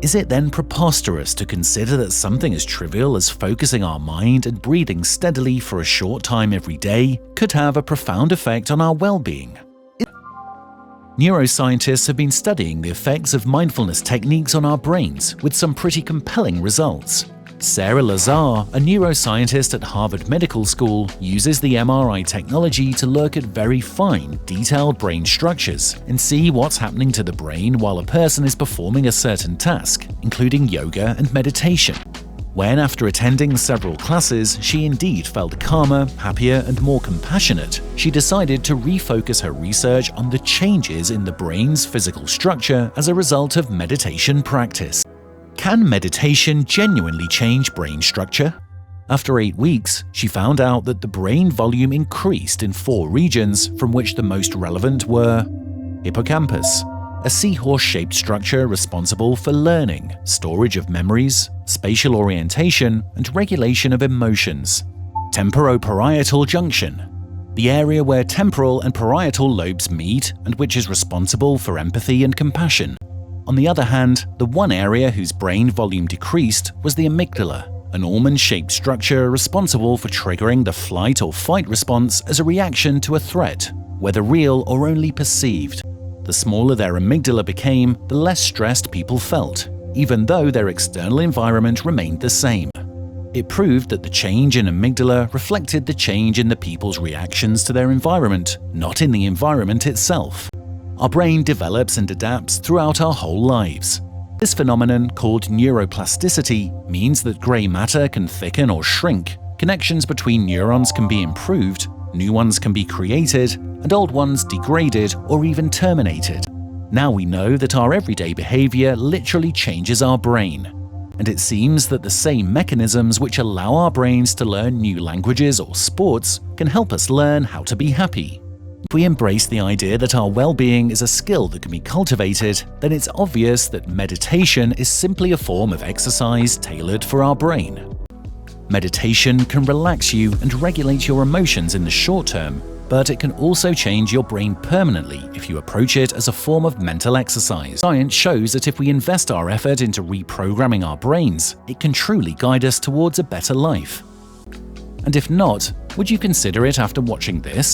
Is it then preposterous to consider that something as trivial as focusing our mind and breathing steadily for a short time every day could have a profound effect on our well-being? Neuroscientists have been studying the effects of mindfulness techniques on our brains with some pretty compelling results. Sarah Lazar, a neuroscientist at Harvard Medical School, uses the MRI technology to look at very fine, detailed brain structures and see what's happening to the brain while a person is performing a certain task, including yoga and meditation. When, after attending several classes, she indeed felt calmer, happier, and more compassionate, she decided to refocus her research on the changes in the brain's physical structure as a result of meditation practice. Can meditation genuinely change brain structure? After 8 weeks, she found out that the brain volume increased in 4 regions, from which the most relevant were hippocampus, a seahorse-shaped structure responsible for learning, storage of memories, spatial orientation, and regulation of emotions; temporoparietal junction, the area where temporal and parietal lobes meet and which is responsible for empathy and compassion. On the other hand, the one area whose brain volume decreased was the amygdala, an almond-shaped structure responsible for triggering the flight or fight response as a reaction to a threat, whether real or only perceived. The smaller their amygdala became, the less stressed people felt, even though their external environment remained the same. It proved that the change in amygdala reflected the change in the people's reactions to their environment, not in the environment itself. Our brain develops and adapts throughout our whole lives. This phenomenon, called neuroplasticity, means that grey matter can thicken or shrink, connections between neurons can be improved, new ones can be created, and old ones degraded or even terminated. Now we know that our everyday behavior literally changes our brain. And it seems that the same mechanisms which allow our brains to learn new languages or sports can help us learn how to be happy. If we embrace the idea that our well-being is a skill that can be cultivated, then it's obvious that meditation is simply a form of exercise tailored for our brain. Meditation can relax you and regulate your emotions in the short term, but it can also change your brain permanently if you approach it as a form of mental exercise. Science shows that if we invest our effort into reprogramming our brains, it can truly guide us towards a better life. And if not, would you consider it after watching this?